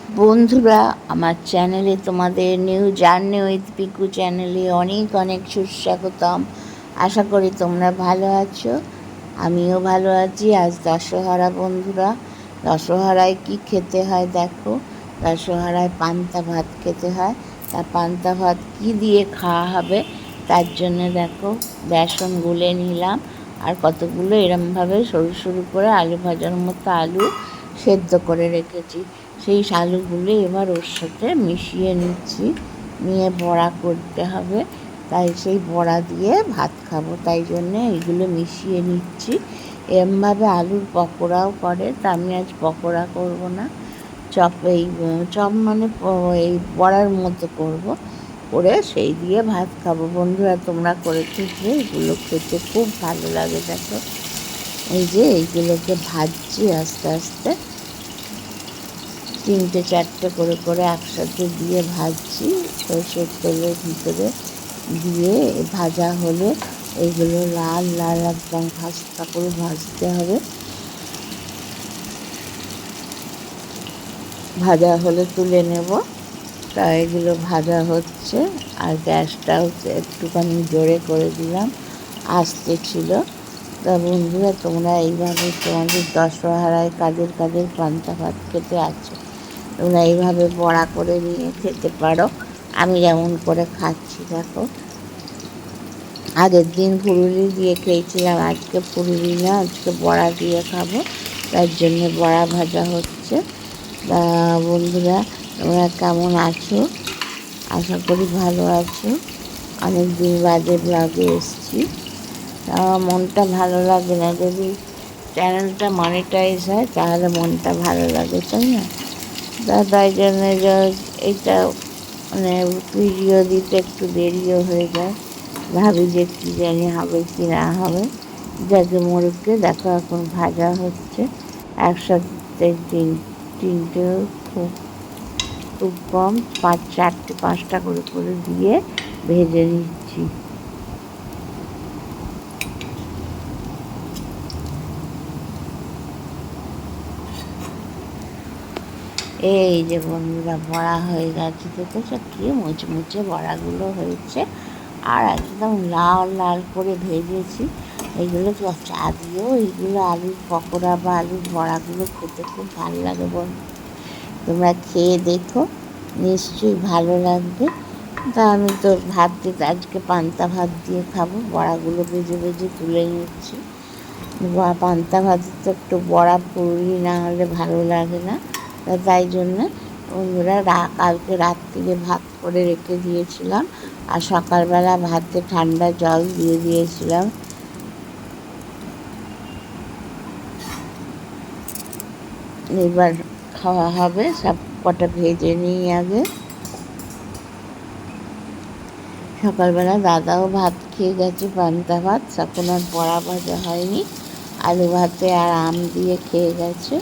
বন্ধুরা, আমার চ্যানেলে তোমাদের নিউ জার্নি উইথ পিকু চ্যানেলে অনেক অনেক সুস্বাগতম। আশা করি তোমরা ভালো আছো, আমিও ভালো আছি। আজ দশহরা বন্ধুরা, দশহরায় কি খেতে হয় দেখো। দশহরায় পান্তা ভাত খেতে হয়। তা পান্তা ভাত কী দিয়ে খাওয়া হবে তার জন্য দেখো বেসন গুলে নিলাম, আর কতগুলো এরমভাবে সরু সরু করে আলু ভাজার মতো আলু সেদ্ধ করে রেখেছি। সেই আলুগুলো এবার ওর সাথে মিশিয়ে নিচ্ছি, নিয়ে বড়া করতে হবে। তাই সেই বড়া দিয়ে ভাত খাবো, তাই জন্যে এইগুলো মিশিয়ে নিচ্ছি। এরমভাবে আলুর পকোড়াও করে, তা আমি আজ পকোড়া করব না, চপ মানে এই বড়ার মতো করব, করে সেই দিয়ে ভাত খাবো। বন্ধুরা, তোমরা করে খেতে, এগুলো খেতে খুব ভালো লাগে। দেখো এই যে এইগুলোকে ভাজছি আস্তে আস্তে, 3-4টে করে করে একসাথে দিয়ে ভাজছি। সরষের তেলের ভিতরে দিয়ে ভাজা হলে এইগুলো লাল লাল একদম খাস্তা করে ভাজতে হবে। ভাজা হলে তুলে নেব। তা এগুলো ভাজা হচ্ছে, আর গ্যাসটাও একটুখানি জোরে করে দিলাম, আস্তে ছিল। তা বন্ধুরা, তোমরা এইভাবে তোমাদের দশহরায় কাদের কাদের পান্তা ভাত খেতে আছো, তোমরা এইভাবে বড়া করে নিয়ে খেতে পারো। আমি যেমন করে খাচ্ছি দেখো। আগের দিন ফুলুরি দিয়ে খেয়েছিলাম, আজকে ফুলুরি না, আজকে বড়া দিয়ে খাবো, তার জন্য বড়া ভাজা হচ্ছে। তা বন্ধুরা, তোমরা কেমন আছো? আশা করি ভালো আছো। অনেক দিন বাদে ব্লগে এসেছি। আমার মনটা ভালো লাগে না, যদি চ্যানেলটা মনিটাইজ হয় তাহলে মনটা ভালো লাগে, তাই না? তাই জন্য এইটা মানে ভিডিও দিতে একটু দেরিও হয়ে যায়। ভাবি যে কী জানি হবে কি না হবে। যাকে মোড়কে দেখো এখন ভাজা হচ্ছে একসাথে, তিনটে খুব খুব কম 4-5টা করে করে দিয়ে ভেজে নিচ্ছি। এই যে বন্ধুরা, বড়া হয়ে গেছে, দেখেছো কি মুচমুচে বড়াগুলো হয়েছে, আর একদম লাল লাল করে ভেজেছি। এইগুলো চা দিয়েও এইগুলো আলুর পকোড়া বা আলুর বড়াগুলো খেতে খুব ভালো লাগে বন্ধু। তোমরা খেয়ে দেখো, নিশ্চয়ই ভালো লাগবে। তা আমি তো ভাবছি আজকে পান্তা ভাত দিয়ে খাবো। বড়াগুলো ভেজে ভেজে তুলে নিচ্ছি। পান্তা ভাতে তো একটু বড়া পুরি না হলে ভালো লাগে না। তাই জন্য বন্ধুরা, কালকে রাত্রিরে ভাত করে রেখে দিয়েছিলাম, আর সকালবেলা ভাতে ঠান্ডা জল দিয়ে দিয়েছিলাম। এবার খাওয়া হবে। সব কটা ভেজে নিই আগে। সকালবেলা দাদাও ভাত খেয়ে গেছে, পান্তা ভাত, তখন আর বড়া ভাজা হয়নি। আলু ভাতে আর আম দিয়ে খেয়ে গেছে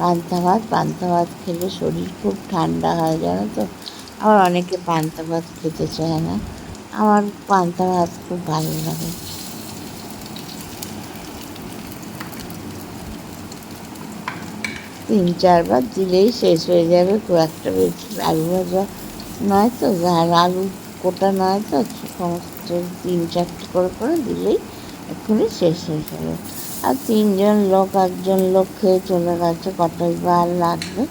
পান্তা ভাত খেলে শরীর খুব ঠান্ডা হয়, জানো তো। আবার অনেকে পান্তা ভাত খেতে চায় না, আমার পান্তা ভাত খুব ভালো লাগে। 3-4বার দিলেই শেষ হয়ে যাবে, খুব একটা বেশি আলু ভাজা নয় তো, আর আলু কোটা নয় তো, সমস্ত 3-4টে করে করে দিলেই এক্ষুনি শেষ হয়ে যাবে। আর 3জন লোক, একজন লোক খেয়ে চলে গেছে, কতই বা আর লাগবে।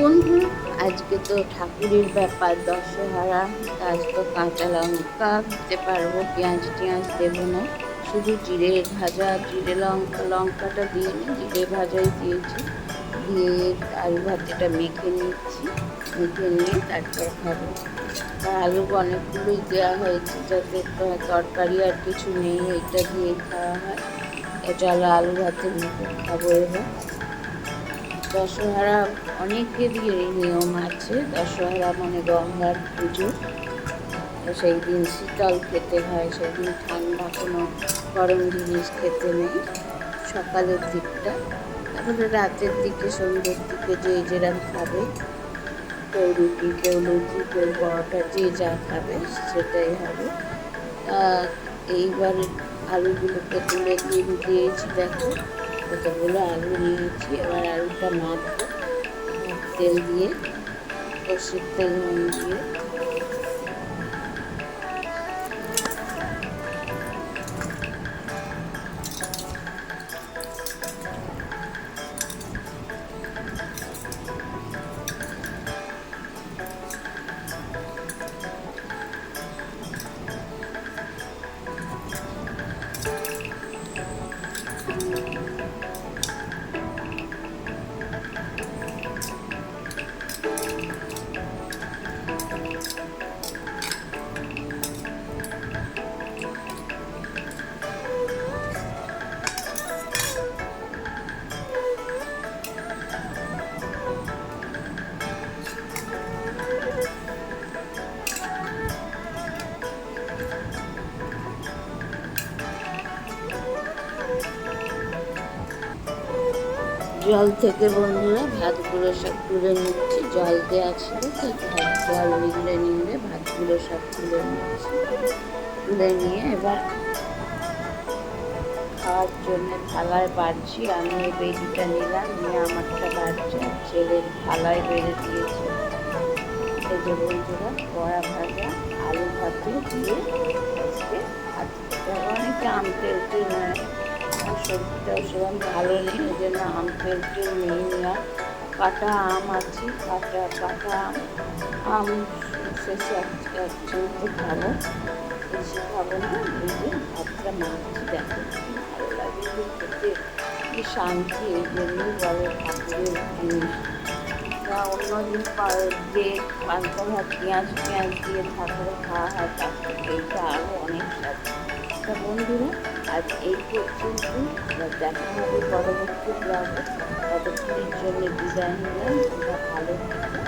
বন্ধু, আজকে তো ঠাকুরের ব্যাপার, দশহরা। আজ তো কাঁচা লঙ্কা দিতে পারবো, পেঁয়াজ টিয়াজ দেবো না, শুধু জিরে ভাজা, জিরে লঙ্কাটা দিইনি, জিরে ভাজাই দিয়েছি। দিয়ে আলু ভাতেটা মেখে নিচ্ছি, মেখে নিয়ে তারপর খাবো। আলু অনেকগুলোই দেওয়া হয়েছে, যাতে তরকারি আর কিছু নেই, এটা দিয়ে খাওয়া হয়। চলো আলু ভাতে মেখে খাবো এবার। দশহরা অনেকেরই নিয়ম আছে। দশহরা মানে গঙ্গার পুজো, সেই দিন শীতল খেতে হয়, সেই দিন ঠান্ডা কোনো গরম জিনিস খেতে নেই সকালের দিকটা। তারপরে রাতের দিকে সন্ধ্যের দিকে যে যেরকম খাবে, কেউ রুটি, কেউ লুচি, কেউ পরোটা, যে যা খাবে সেটাই হবে। এইবার আলুগুলোকে তুলে দিয়েছি, দেখো কতগুলো আলু নিয়েছি। এবার আলুটা মাখবো তেল দিয়ে, সর্ষের তেল নুন দিয়ে। জল থেকে বন্ধুরা ভাতগুলো সব তুলে নিচ্ছি, জল দেওয়া ছিল তো জল নিংড়ে ভাতগুলো সব তুলে নিচ্ছি। তুলে নিয়ে এবার খাওয়ার জন্য থালায় বাড়ছি। আমি এই বেডিটা নিলাম, নিয়ে আমারটা বাড়ছি, আর ছেলের থালায় বেড়ে দিয়েছি। এই যে বন্ধুরা বড়া ভাজা আলু ভাতে দিয়ে আজকে ভাত। অনেকে আমতে উঠে নেয়, আমার সবজিটাও সেরকম ভালো নেই, ওই জন্য আমতে উঠে নিয়ে নেওয়া। কাটা আম আছে, কাটা আম শেষে এক চামচে খাবো, বেশি খাবো না। এই যে ভাতটা মাখছি, দেখো ভালো লাগে খেতে, কি শান্তি। এই জন্যই বলে ঠাকুরের জিনিস। অন্যদিন যে পান্তা ভাত পেঁয়াজ দিয়ে ঠাকুরে খাওয়া হয়, তার থেকে এইটা আরও অনেক স্বাদ। তা বন্ধুরা আজ এই পর্যন্ত, দেখা হবে পরবর্তী ব্লগে। ততক্ষণের জন্য বিদায় নিলাম, তোমরা ভালো থাকো,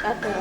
টাটা।